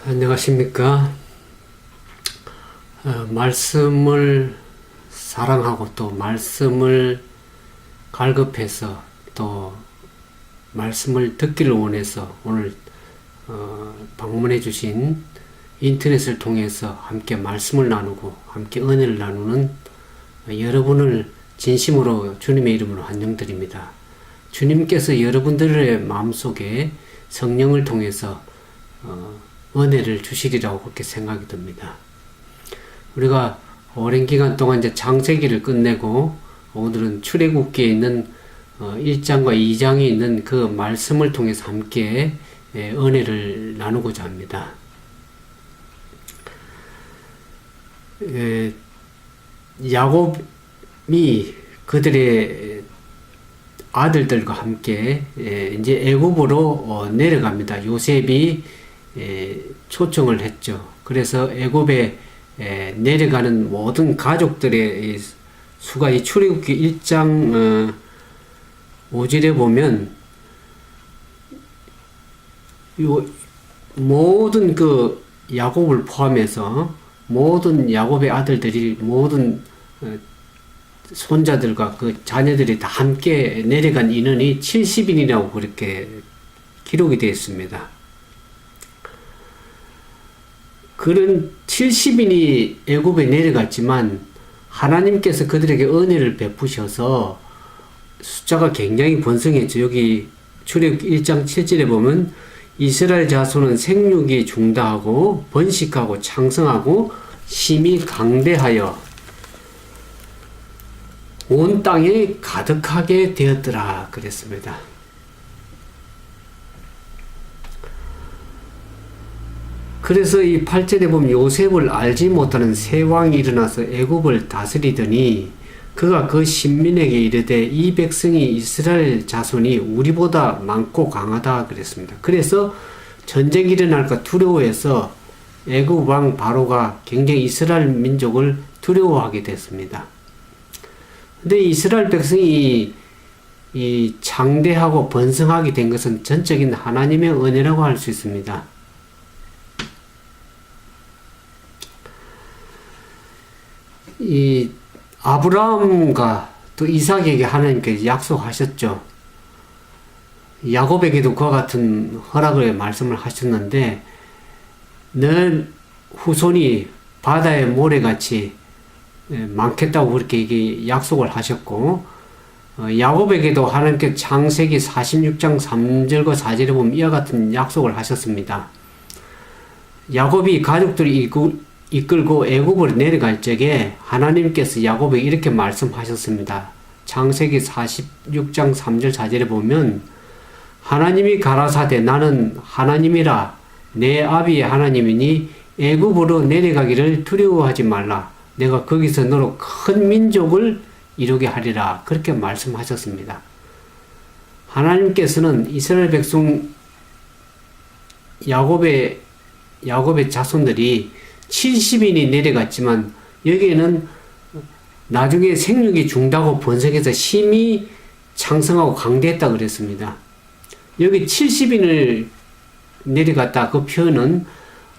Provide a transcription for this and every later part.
안녕하십니까. 말씀을 사랑하고 또 말씀을 갈급해서 또 말씀을 듣기를 원해서 오늘 방문해 주신 인터넷을 통해서 함께 말씀을 나누고 함께 은혜를 나누는 여러분을 진심으로 주님의 이름으로 환영드립니다. 주님께서 여러분들의 마음속에 성령을 통해서 은혜를 주시리라고 그렇게 생각이 듭니다. 우리가 오랜 기간 동안 이제 창세기를 끝내고 오늘은 출애굽기에 있는 1장과 2장에 있는 그 말씀을 통해서 함께 은혜를 나누고자 합니다. 야곱이 그들의 아들들과 함께 이제 애굽으로 내려갑니다. 요셉이 초청을 했죠. 그래서 애굽에 내려가는 모든 가족들의 수가 이 출애굽기 1장 5절에 보면 모든 그 야곱을 포함해서 모든 야곱의 아들들이 모든 손자들과 그 자녀들이 다 함께 내려간 인원이 70인이라고 그렇게 기록이 되어 있습니다. 그런 70인이 애굽에 내려갔지만 하나님께서 그들에게 은혜를 베푸셔서 숫자가 굉장히 번성했죠. 여기 출애굽기 1장 7절에 보면 이스라엘 자손은 생육이 중다하고 번식하고 창성하고 심히 강대하여 온 땅에 가득하게 되었더라 그랬습니다. 그래서 이 8절에 보면 요셉을 알지 못하는 새 왕이 일어나서 애굽을 다스리더니 그가 그 신민에게 이르되 이 백성이 이스라엘 자손이 우리보다 많고 강하다 그랬습니다. 그래서 전쟁이 일어날까 두려워해서 애굽 왕 바로가 굉장히 이스라엘 민족을 두려워하게 됐습니다. 근데 이스라엘 백성이 이 창대하고 번성하게 된 것은 전적인 하나님의 은혜라고 할 수 있습니다. 이 아브라함과 또 이삭에게 하나님께서 약속하셨죠. 야곱에게도 그와 같은 허락을 말씀을 하셨는데 너 후손이 바다의 모래같이 많겠다고 그렇게 약속을 하셨고 야곱에게도 하나님께 창세기 46장 3절과 4절에 보면 이와 같은 약속을 하셨습니다. 야곱이 가족들이 이끌고 애굽으로 내려갈 적에 하나님께서 야곱에게 이렇게 말씀하셨습니다. 창세기 46장 3절 4절에 보면 하나님이 가라사대 나는 하나님이라 내 아비의 하나님이니 애굽으로 내려가기를 두려워하지 말라. 내가 거기서 너로 큰 민족을 이루게 하리라. 그렇게 말씀하셨습니다. 하나님께서는 이스라엘 백성 야곱의 자손들이 70인이 내려갔지만 여기에는 나중에 생육이 중다고 번성해서 심히 창성하고 강대했다 그랬습니다. 여기 70인을 내려갔다 그 표현은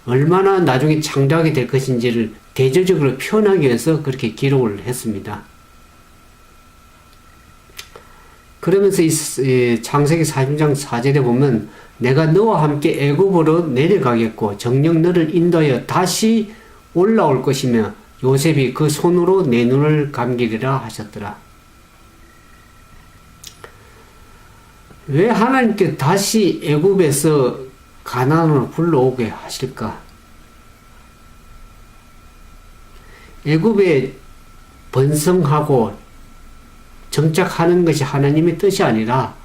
얼마나 나중에 창대하게 될 것인지를 대조적으로 표현하기 위해서 그렇게 기록을 했습니다. 그러면서 이 창세기 40장 4절에 보면 내가 너와 함께 애굽으로 내려가겠고 정녕 너를 인도하여 다시 올라올 것이며 요셉이 그 손으로 내 눈을 감기리라 하셨더라. 왜 하나님께 다시 애굽에서 가나안으로 불러오게 하실까? 애굽에 번성하고 정착하는 것이 하나님의 뜻이 아니라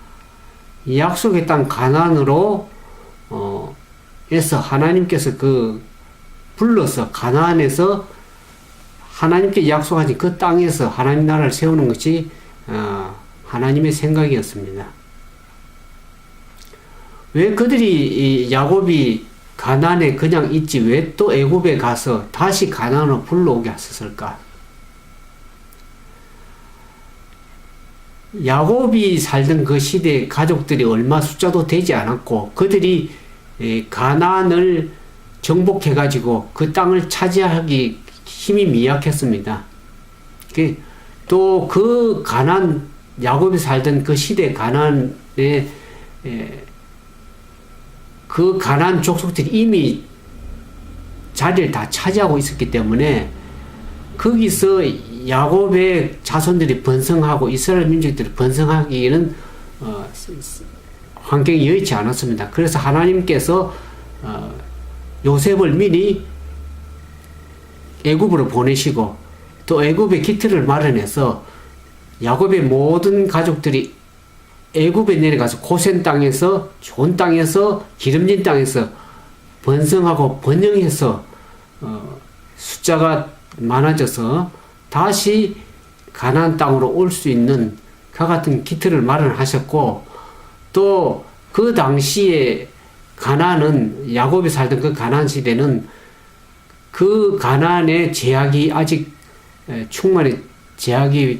약속의 땅 가나안으로 에서 하나님께서 불러서 가나안에서 하나님께 약속하신 그 땅에서 하나님 나라를 세우는 것이 하나님의 생각이었습니다. 왜 그들이 야곱이 가나안에 그냥 있지 왜 또 애굽에 가서 다시 가나안으로 불러오게 하셨을까? 야곱이 살던 그 시대의 가족들이 얼마 숫자도 되지 않았고 그들이 가나안을 정복해가지고 그 땅을 차지하기 힘이 미약했습니다. 또 그 가나안, 야곱이 살던 그 시대 가나안의 그 가나안 족속들이 이미 자리를 다 차지하고 있었기 때문에 거기서 야곱의 자손들이 번성하고 이스라엘 민족들이 번성하기에는 환경이 여의치 않았습니다. 그래서 하나님께서 요셉을 미리 애굽으로 보내시고 또 애굽의 기틀을 마련해서 야곱의 모든 가족들이 애굽에 내려가서 고센 땅에서 좋은 땅에서 기름진 땅에서 번성하고 번영해서 숫자가 많아져서 다시 가나안 땅으로 올 수 있는 그 같은 기틀을 마련하셨고 또 그 당시에 가나안은 야곱이 살던 그 가나안 시대는 그 가나안의 제약이 아직 충만히 제약이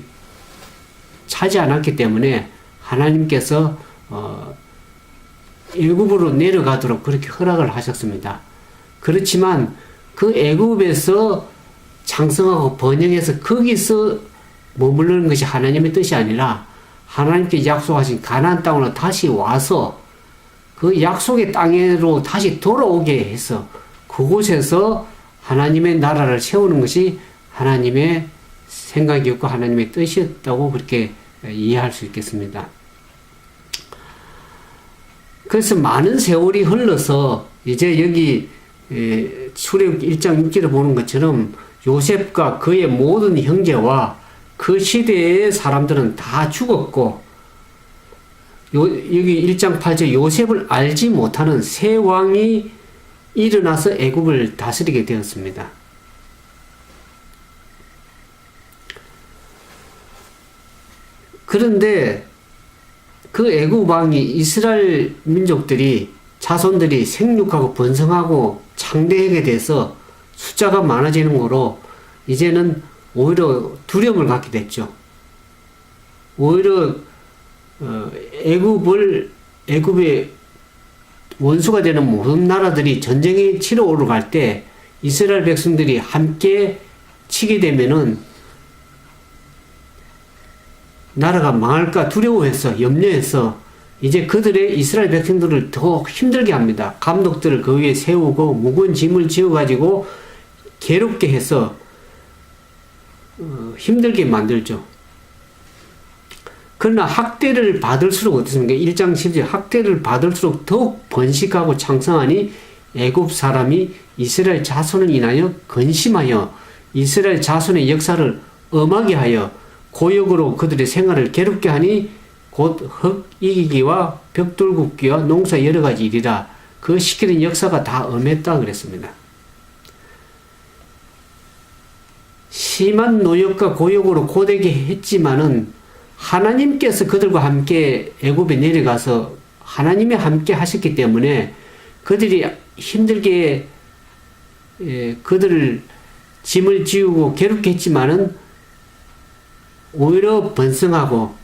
차지 않았기 때문에 하나님께서 애굽으로 내려가도록 그렇게 허락을 하셨습니다. 그렇지만 그 애굽에서 장성하고 번영해서 거기서 머무르는 것이 하나님의 뜻이 아니라 하나님께 약속하신 가나안 땅으로 다시 와서 그 약속의 땅으로 다시 돌아오게 해서 그곳에서 하나님의 나라를 세우는 것이 하나님의 생각이었고 하나님의 뜻이었다고 그렇게 이해할 수 있겠습니다. 그래서 많은 세월이 흘러서 이제 여기 출애굽기 1장 6절을 보는 것처럼 요셉과 그의 모든 형제와 그 시대의 사람들은 다 죽었고 여기 1장 8절 요셉을 알지 못하는 새 왕이 일어나서 애굽을 다스리게 되었습니다. 그런데 그 애굽 왕이 이스라엘 민족들이 자손들이 생육하고 번성하고 창대하게 돼서 숫자가 많아지는 거로 이제는 오히려 두려움을 갖게 됐죠. 오히려 애굽의 원수가 되는 모든 나라들이 전쟁에 치러 오러 갈 때 이스라엘 백성들이 함께 치게 되면은 나라가 망할까 두려워해서 염려해서 이제 그들의 이스라엘 백성들을 더 힘들게 합니다. 감독들을 그 위에 세우고 무거운 짐을 지어가지고 괴롭게 해서 힘들게 만들죠. 그러나 학대를 받을수록 어떻습니까? 1장 10절 학대를 받을수록 더욱 번식하고 창성하니 애굽 사람이 이스라엘 자손을 인하여 근심하여 이스라엘 자손의 역사를 엄하게 하여 고역으로 그들의 생활을 괴롭게 하니 곧 흙 이기기와 벽돌 굽기와 농사 여러 가지 일이라 그 시키는 역사가 다 엄했다 그랬습니다. 심한 노역과 고역으로 고되게 했지만은 하나님께서 그들과 함께 애굽에 내려가서 하나님이 함께 하셨기 때문에 그들이 힘들게 그들을 짐을 지우고 괴롭게 했지만은 오히려 번성하고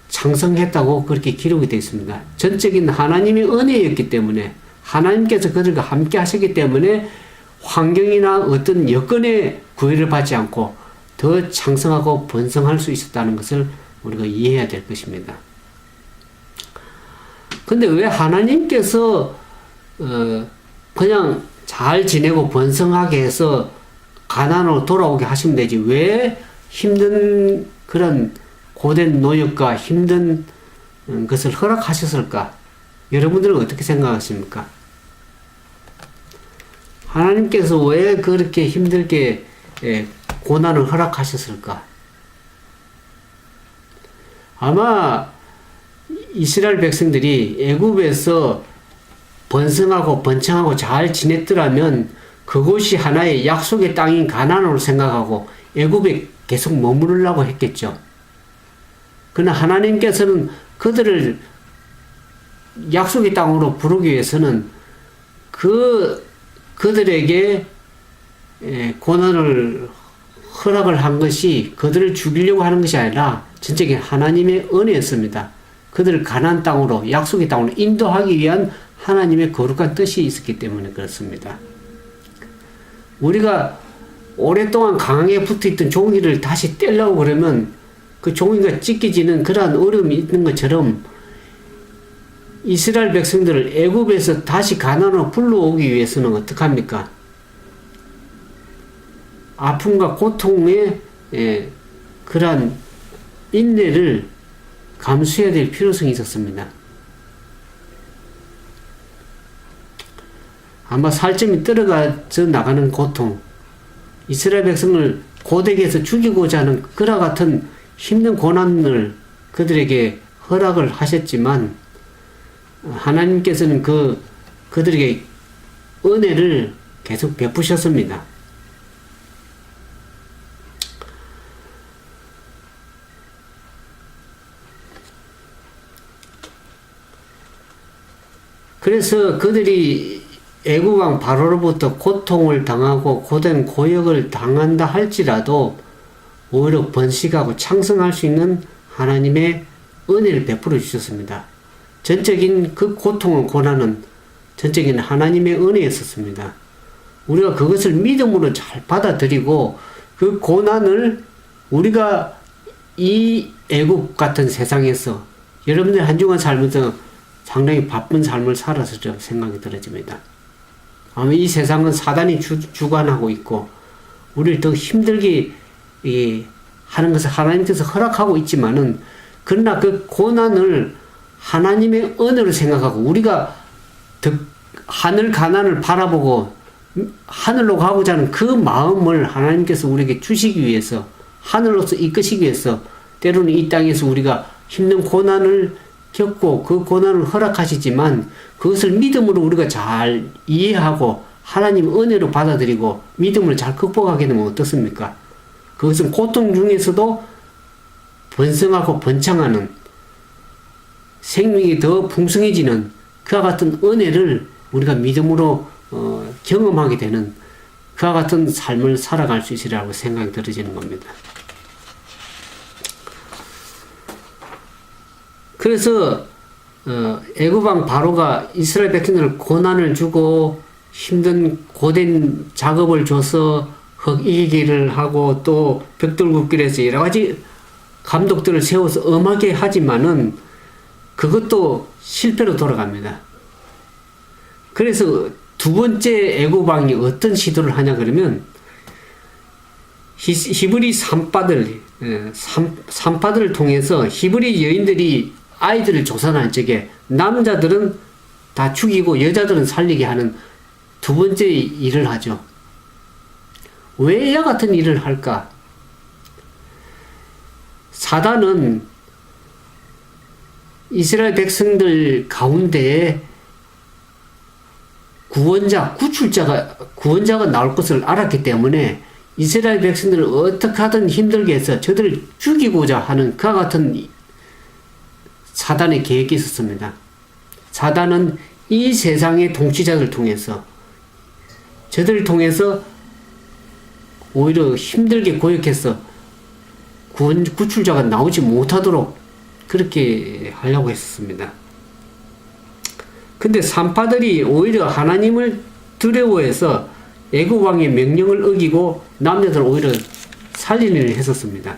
창성했다고 그렇게 기록이 되어 있습니다. 전적인 하나님의 은혜였기 때문에 하나님께서 그들과 함께 하셨기 때문에 환경이나 어떤 여건에 구애를 받지 않고 더 창성하고 번성할 수 있었다는 것을 우리가 이해해야 될 것입니다. 근데 왜 하나님께서 그냥 잘 지내고 번성하게 해서 가나안으로 돌아오게 하시면 되지 왜 힘든 그런 고된 노역과 힘든 것을 허락하셨을까? 여러분들은 어떻게 생각하십니까? 하나님께서 왜 그렇게 힘들게 고난을 허락하셨을까? 아마 이스라엘 백성들이 애굽에서 번성하고 번창하고 잘 지냈더라면 그곳이 하나의 약속의 땅인 가나안으로 생각하고 애굽에 계속 머무르려고 했겠죠. 그러나 하나님께서는 그들을 약속의 땅으로 부르기 위해서는 그들에게 고난을 허락을 한 것이 그들을 죽이려고 하는 것이 아니라 전적인 하나님의 은혜였습니다. 그들을 가나안 땅으로, 약속의 땅으로 인도하기 위한 하나님의 거룩한 뜻이 있었기 때문에 그렇습니다. 우리가 오랫동안 강하게 붙어있던 종이를 다시 떼려고 그러면 그 종이가 찢겨지는 그러한 어려움이 있는 것처럼 이스라엘 백성들을 애굽에서 다시 가나안으로 불러오기 위해서는 어떡합니까? 아픔과 고통의 그러한 인내를 감수해야 될 필요성이 있었습니다. 아마 살점이 떨어져 나가는 고통, 이스라엘 백성을 고대에서 죽이고자 하는 그와 같은 힘든 고난을 그들에게 허락을 하셨지만 하나님께서는 그들에게 은혜를 계속 베푸셨습니다. 그래서 그들이 애굽 왕 바로로부터 고통을 당하고 고된 고역을 당한다 할지라도 오히려 번식하고 창성할 수 있는 하나님의 은혜를 베풀어 주셨습니다. 전적인 그 고통과 고난은 전적인 하나님의 은혜였었습니다. 우리가 그것을 믿음으로 잘 받아들이고 그 고난을 우리가 이 애굽 같은 세상에서 여러분들 한 주간 살면서 상당히 바쁜 삶을 살아서 좀 생각이 들어집니다. 아마 이 세상은 사단이 주관하고 있고 우리를 더 힘들게 하는 것을 하나님께서 허락하고 있지만은 그러나 그 고난을 하나님의 은혜로 생각하고 우리가 하늘 가난을 바라보고 하늘로 가고자 하는 그 마음을 하나님께서 우리에게 주시기 위해서 하늘로서 이끄시기 위해서 때로는 이 땅에서 우리가 힘든 고난을 겪고 그 고난을 허락하시지만 그것을 믿음으로 우리가 잘 이해하고 하나님 은혜로 받아들이고 믿음을 잘 극복하게 되면 어떻습니까? 그것은 고통 중에서도 번성하고 번창하는 생명이 더 풍성해지는 그와 같은 은혜를 우리가 믿음으로 경험하게 되는 그와 같은 삶을 살아갈 수 있으리라고 생각이 들어지는 겁니다. 그래서 애굽 왕 바로가 이스라엘 백성들 고난을 주고 힘든 고된 작업을 줘서 흑이기를 하고 또 벽돌굽기를 여러 가지 감독들을 세워서 엄하게 하지만은 그것도 실패로 돌아갑니다. 그래서 두 번째 애굽 왕이 어떤 시도를 하냐 그러면 히브리 산파들을 통해서 히브리 여인들이 아이들을 조산할 적에 남자들은 다 죽이고 여자들은 살리게 하는 두 번째 일을 하죠. 왜 이와 같은 일을 할까? 사단은 이스라엘 백성들 가운데에 구원자가 나올 것을 알았기 때문에 이스라엘 백성들을 어떻게 하든 힘들게 해서 저들을 죽이고자 하는 그와 같은 사단의 계획이 있었습니다. 사단은 이 세상의 통치자들을 통해서 저들을 통해서 오히려 힘들게 고역해서 구출자가 나오지 못하도록 그렇게 하려고 했었습니다. 근데 산파들이 오히려 하나님을 두려워해서 애굽 왕의 명령을 어기고 남자들을 오히려 살리는 일을 했었습니다.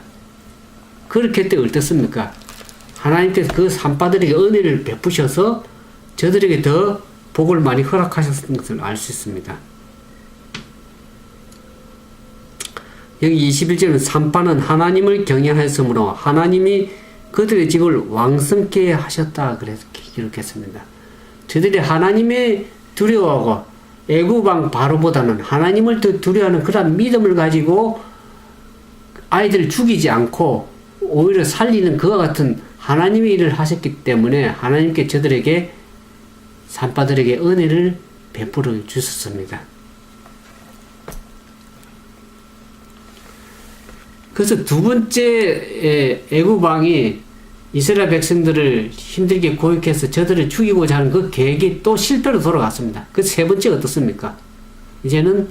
그렇게 할 때 어떻습니까? 하나님께서 그 산파들에게 은혜를 베푸셔서 저들에게 더 복을 많이 허락하셨던 것을 알 수 있습니다. 여기 21절은 산파는 하나님을 경외하였으므로 하나님이 그들의 집을 왕성케 하셨다 그렇게 기록했습니다. 저들이 하나님의 두려워하고 애굽 왕 바로보다는 하나님을 더 두려워하는 그런 믿음을 가지고 아이들을 죽이지 않고 오히려 살리는 그와 같은 하나님의 일을 하셨기 때문에 하나님께 저들에게 산파들에게 은혜를 베풀어 주셨습니다. 그래서 두 번째 애굽 왕이 이스라엘 백성들을 힘들게 고역해서 저들을 죽이고자 하는 그 계획이 또 실패로 돌아갔습니다. 그 세 번째 어떻습니까? 이제는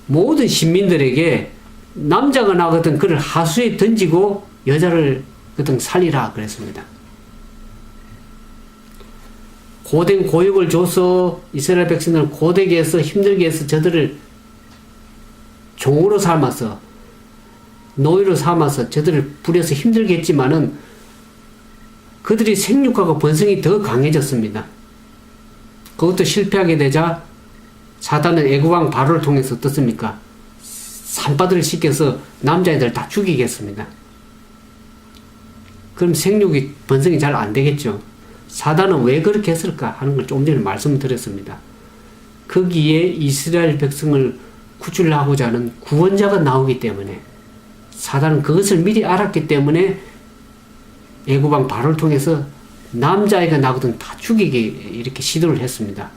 모든 신민들에게 남자가 나거든 그를 하수에 던지고 여자를 그등 살리라 그랬습니다. 고된 고육을 줘서 이스라엘 백성들은 고되게 해서 힘들게 해서 저들을 종으로 삼아서 노예로 삼아서 저들을 부려서 힘들게 했지만은 그들이 생육하고 번성이 더 강해졌습니다. 그것도 실패하게 되자 사단은 애국왕 바로를 통해서 어떻습니까? 산바들을 시켜서 남자애들 다 죽이겠습니다. 그럼 생육이 번성이 잘 안 되겠죠. 사단은 왜 그렇게 했을까 하는 걸 조금 전에 말씀드렸습니다. 거기에 이스라엘 백성을 구출하고자 하는 구원자가 나오기 때문에 사단은 그것을 미리 알았기 때문에 애굽왕 바로를 통해서 남자아이가 나거든 다 죽이게 이렇게 시도를 했습니다.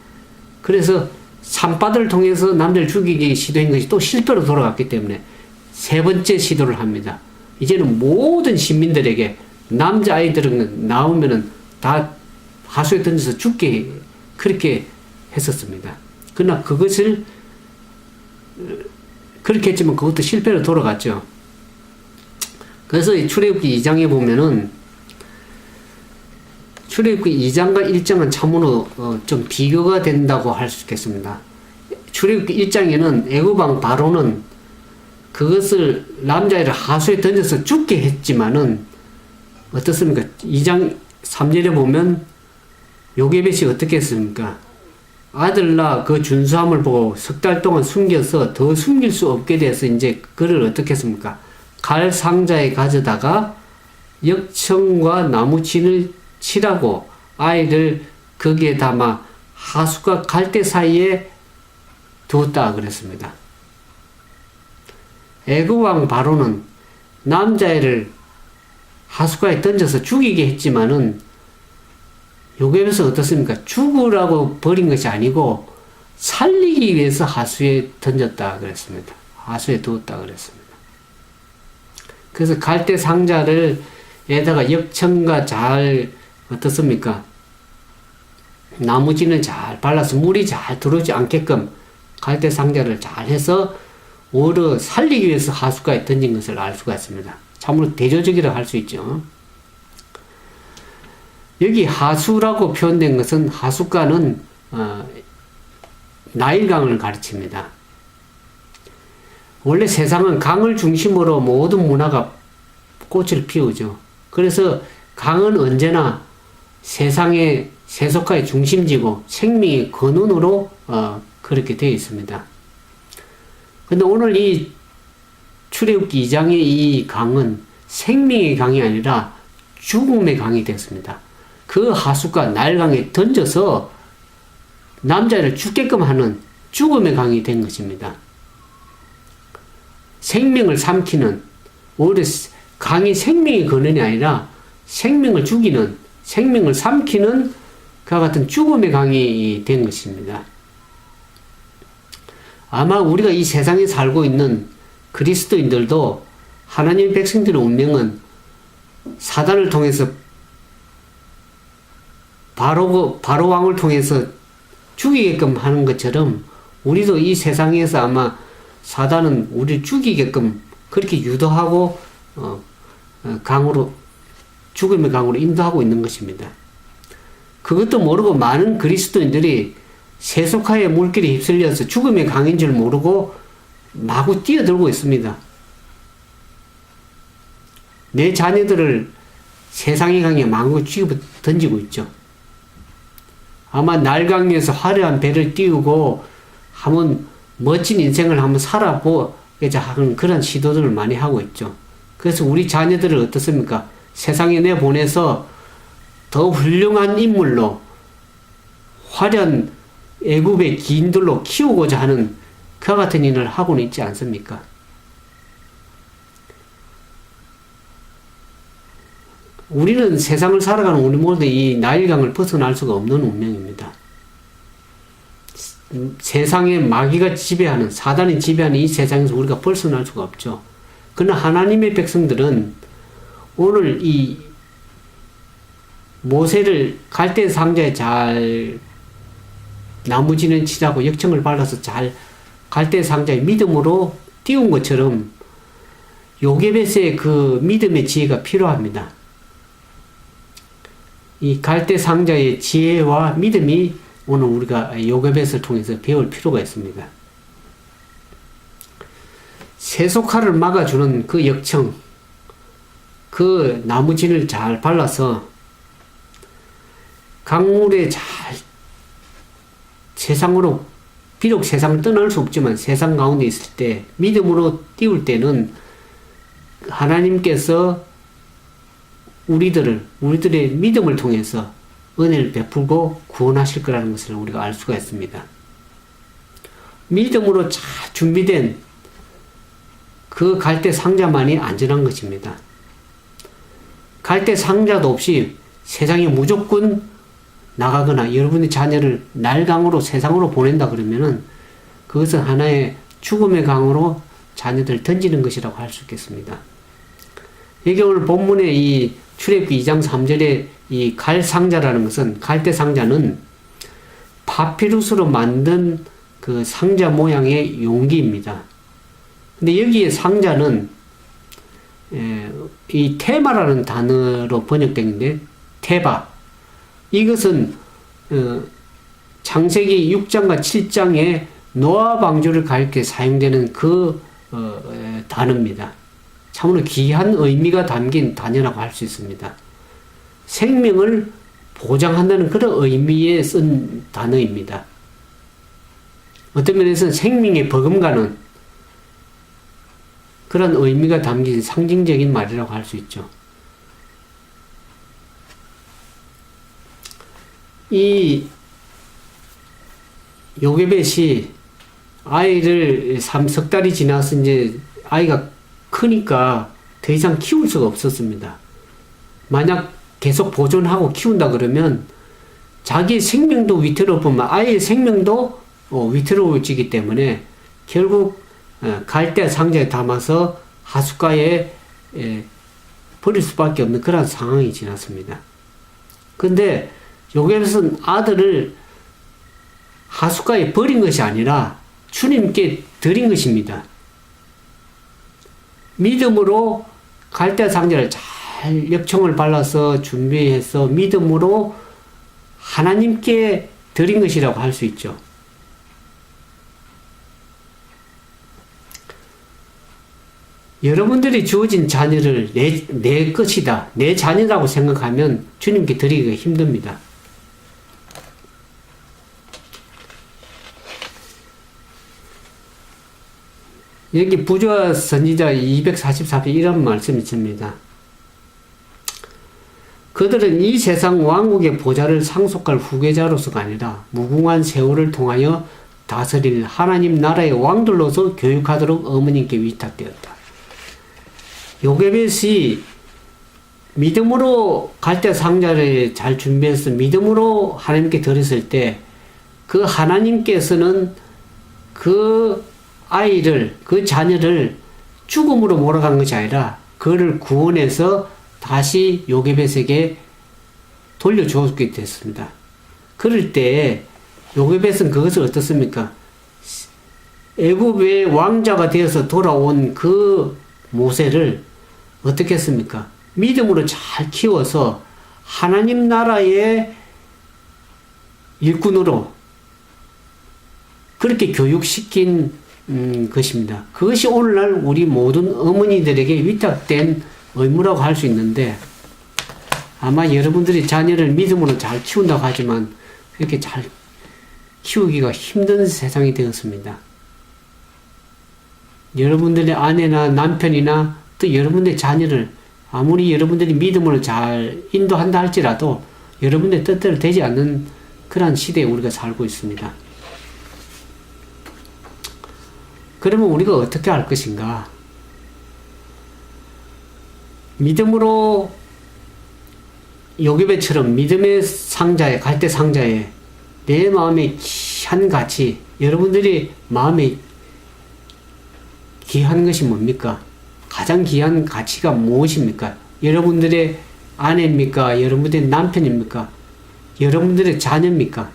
그래서 산바들을 통해서 남자를 죽이기 시도한 것이 또 실패로 돌아갔기 때문에 세 번째 시도를 합니다. 이제는 모든 시민들에게 남자아이들은 나오면은 다 하수에 던져서 죽게 그렇게 했었습니다. 그러나 그것을 그렇게 했지만 그것도 실패로 돌아갔죠. 그래서 출애굽기 2장에 보면은 출애굽기 2장과 1장은 참으로 좀 비교가 된다고 할 수 있겠습니다. 출애굽기 1장에는 애굽왕 바로는 그것을 남자애를 하수에 던져서 죽게 했지만은 어떻습니까? 2장 3절에 보면 요게벳이 어떻게 했습니까? 아들 낳아 그 준수함을 보고 석 달 동안 숨겨서 더 숨길 수 없게 돼서 이제 그를 어떻게 했습니까? 갈 상자에 가져다가 역청과 나무친을 칠하고 아이를 거기에 담아 하수가 갈대 사이에 두었다 그랬습니다. 애굽왕 바로는 남자애를 하수가에 던져서 죽이게 했지만은 요게벳은 어떻습니까? 죽으라고 버린 것이 아니고 살리기 위해서 하수에 던졌다 그랬습니다. 하수에 두었다 그랬습니다. 그래서 갈대 상자를 에다가 역청과 잘 어떻습니까? 나무지는 잘 발라서 물이 잘 들어오지 않게끔 갈대 상자를 잘 해서 오히려 살리기 위해서 하수가에 던진 것을 알 수가 있습니다. 참으로 대조적이라고 할 수 있죠. 여기 하수라고 표현된 것은 하수가는 나일강을 가르칩니다. 원래 세상은 강을 중심으로 모든 문화가 꽃을 피우죠. 그래서 강은 언제나 세상의 세속화의 중심지고 생명의 근원으로 그렇게 되어 있습니다. 근데 오늘 이 출애굽기 2장의 이 강은 생명의 강이 아니라 죽음의 강이 됐습니다. 그 하수가 나일강에 던져서 남자를 죽게끔 하는 죽음의 강이 된 것입니다. 생명을 삼키는, 오히려 강이 생명의 근원이 아니라 생명을 죽이는, 생명을 삼키는 그와 같은 죽음의 강이 된 것입니다. 아마 우리가 이 세상에 살고 있는 그리스도인들도 하나님의 백성들의 운명은 사단을 통해서 바로 왕을 통해서 죽이게끔 하는 것처럼 우리도 이 세상에서 아마 사단은 우리를 죽이게끔 그렇게 유도하고 강으로 죽음의 강으로 인도하고 있는 것입니다. 그것도 모르고 많은 그리스도인들이 세속화의 물길에 휩쓸려서 죽음의 강인 줄 모르고 마구 뛰어들고 있습니다. 내 자녀들을 세상의 강에 마구 쥐고 던지고 있죠. 아마 날강에서 화려한 배를 띄우고 한번 멋진 인생을 한번 살아보고자 하는 그런 시도들을 많이 하고 있죠. 그래서 우리 자녀들을 어떻습니까? 세상에 내보내서 더 훌륭한 인물로 화려한 애굽의 기인들로 키우고자 하는 그와 같은 일을 하고는 있지 않습니까? 우리는 세상을 살아가는 우리 모두 이 나일강을 벗어날 수가 없는 운명입니다. 세상에 마귀가 지배하는, 사단이 지배하는 이 세상에서 우리가 벗어날 수가 없죠. 그러나 하나님의 백성들은 오늘 이 모세를 갈대 상자에 잘 나무지는 칠하고 역청을 발라서 잘 갈대 상자에 믿음으로 띄운 것처럼 요게벳의 그 믿음의 지혜가 필요합니다. 이 갈대 상자의 지혜와 믿음이 오늘 우리가 요괴벳을 통해서 배울 필요가 있습니다. 세속화를 막아주는 그 역청, 그 나무진을 잘 발라서 강물에 잘 세상으로, 비록 세상을 떠날 수 없지만 세상 가운데 있을 때 믿음으로 띄울 때는 하나님께서 우리들의 믿음을 통해서 은혜를 베풀고 구원하실 거라는 것을 우리가 알 수가 있습니다. 믿음으로 잘 준비된 그 갈대 상자만이 안전한 것입니다. 갈대 상자도 없이 세상에 무조건 나가거나 여러분의 자녀를 날강으로 세상으로 보낸다 그러면은 그것은 하나의 죽음의 강으로 자녀들을 던지는 것이라고 할 수 있겠습니다. 여기 오늘 본문의 이 출애굽기 2장 3절에 이 갈 상자라는 것은, 갈대 상자는 파피루스로 만든 그 상자 모양의 용기입니다. 근데 여기에 상자는 이 테마라는 단어로 번역된데, 테바. 이것은 창세기 6장과 7장에 노아 방주를 가리켜 사용되는 그 단어입니다. 참으로 귀한 의미가 담긴 단어라고 할 수 있습니다. 생명을 보장한다는 그런 의미에 쓴 단어입니다. 어떤 면에서는 생명에 버금가는 그런 의미가 담긴 상징적인 말이라고 할 수 있죠. 이 요괴벳이 아이를 3석 달이 지나서 이제 아이가 크니까 더 이상 키울 수가 없었습니다. 만약 계속 보존하고 키운다 그러면 자기 생명도 위태롭으면 아이의 생명도 위태로워지기 때문에 결국 갈대 상자에 담아서 하숫가에 버릴 수밖에 없는 그런 상황이 지났습니다. 근데 요괴벳은 아들을 하숫가에 버린 것이 아니라 주님께 드린 것입니다. 믿음으로 갈대 상자를 잘 역청을 발라서 준비해서 믿음으로 하나님께 드린 것이라고 할 수 있죠. 여러분들이 주어진 자녀를 내 것이다, 내 자녀라고 생각하면 주님께 드리기가 힘듭니다. 여기 부조와 선지자 244편 이런 말씀이 있습니다. 그들은 이 세상 왕국의 보좌를 상속할 후계자로서가 아니라 무궁한 세월을 통하여 다스릴 하나님 나라의 왕들로서 교육하도록 어머님께 위탁되었다. 요괴벳이 믿음으로 갈대 상자를 잘 준비해서 믿음으로 하나님께 드렸을 때 그 하나님께서는 그 아이를, 그 자녀를 죽음으로 몰아간 것이 아니라 그를 구원해서 다시 요괴벳에게 돌려주었게 됐습니다. 그럴 때 요괴벳은 그것을 어떻습니까? 애굽의 왕자가 되어서 돌아온 그 모세를 어떻게 했습니까? 믿음으로 잘 키워서 하나님 나라의 일꾼으로 그렇게 교육시킨 것입니다. 그것이 오늘날 우리 모든 어머니들에게 위탁된 의무라고 할 수 있는데, 아마 여러분들이 자녀를 믿음으로 잘 키운다고 하지만 그렇게 잘 키우기가 힘든 세상이 되었습니다. 여러분들의 아내나 남편이나 또 여러분들의 자녀를 아무리 여러분들이 믿음으로 잘 인도한다 할지라도 여러분들의 뜻대로 되지 않는 그러한 시대에 우리가 살고 있습니다. 그러면 우리가 어떻게 할 것인가? 믿음으로 요괴벳처럼 믿음의 상자에, 갈대 상자에 내 마음의 귀한 가치, 여러분들이 마음에 귀한 것이 뭡니까? 가장 귀한 가치가 무엇입니까? 여러분들의 아내입니까? 여러분들의 남편입니까? 여러분들의 자녀입니까?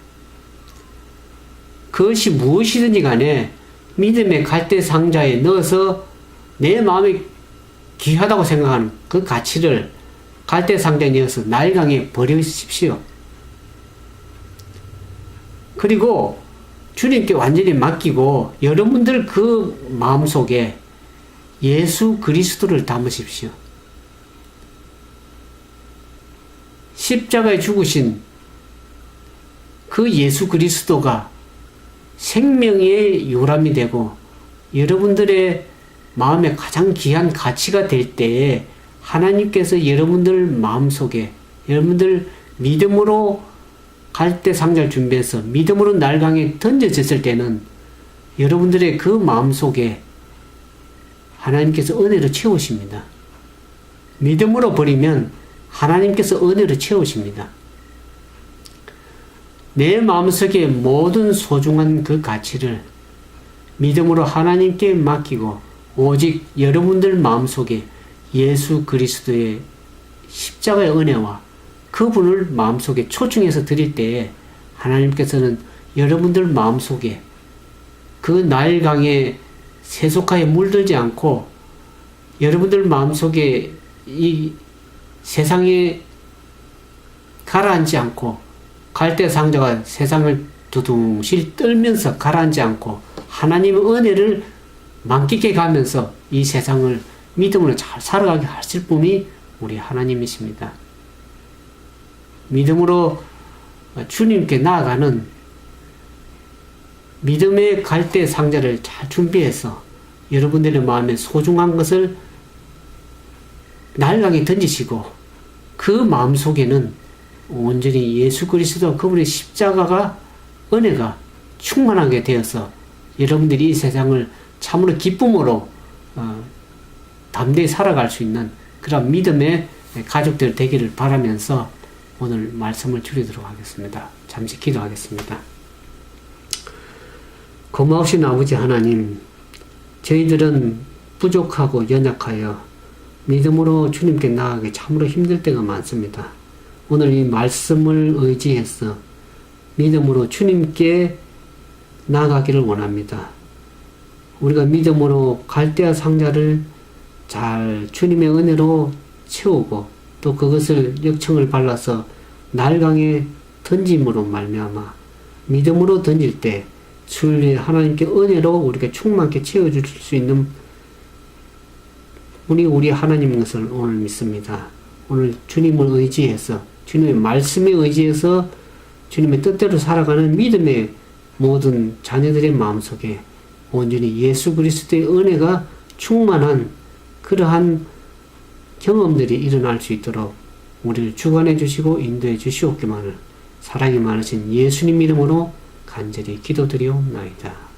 그것이 무엇이든지 간에 믿음의 갈대 상자에 넣어서 내 마음이 귀하다고 생각하는 그 가치를 갈대 상자에 넣어서 나일강에 버리십시오. 그리고 주님께 완전히 맡기고 여러분들 그 마음속에 예수 그리스도를 담으십시오. 십자가에 죽으신 그 예수 그리스도가 생명의 요람이 되고 여러분들의 마음에 가장 귀한 가치가 될 때에 하나님께서 여러분들 마음속에 여러분들 믿음으로 갈대 상자를 준비해서 믿음으로 날강에 던져졌을 때는 여러분들의 그 마음속에 하나님께서 은혜로 채우십니다. 믿음으로 버리면 하나님께서 은혜로 채우십니다. 내 마음속에 모든 소중한 그 가치를 믿음으로 하나님께 맡기고 오직 여러분들 마음속에 예수 그리스도의 십자가의 은혜와 그분을 마음속에 초청해서 드릴 때에 하나님께서는 여러분들 마음속에 그 나일강에 세속하에 물들지 않고 여러분들 마음속에 이 세상에 가라앉지 않고 갈대 상자가 세상을 두둥실 떨면서 가라앉지 않고 하나님의 은혜를 만끽해 가면서 이 세상을 믿음으로 잘 살아가게 하실 분이 우리 하나님이십니다. 믿음으로 주님께 나아가는 믿음의 갈대 상자를 잘 준비해서 여러분들의 마음에 소중한 것을 날강에 던지시고 그 마음속에는 온전히 예수 그리스도 그분의 십자가가 은혜가 충만하게 되어서 여러분들이 이 세상을 참으로 기쁨으로 담대히 살아갈 수 있는 그런 믿음의 가족들 되기를 바라면서 오늘 말씀을 줄이도록 하겠습니다. 잠시 기도하겠습니다. 고마우신 아버지 하나님, 저희들은 부족하고 연약하여 믿음으로 주님께 나아가기 참으로 힘들 때가 많습니다. 오늘 이 말씀을 의지해서 믿음으로 주님께 나아가기를 원합니다. 우리가 믿음으로 갈대아 상자를 잘 주님의 은혜로 채우고 또 그것을 역청을 발라서 날강에 던짐으로 말미암아 믿음으로 던질 때 주의 하나님께 은혜로 우리가 충만케 채워줄 수 있는 우리 하나님인 것을 오늘 믿습니다. 오늘 주님을 의지해서 주님의 말씀에 의지해서 주님의 뜻대로 살아가는 믿음의 모든 자녀들의 마음속에 온전히 예수 그리스도의 은혜가 충만한 그러한 경험들이 일어날 수 있도록 우리를 주관해 주시고 인도해 주시옵기만을 사랑이 많으신 예수님 이름으로 간절히 기도드리옵나이다.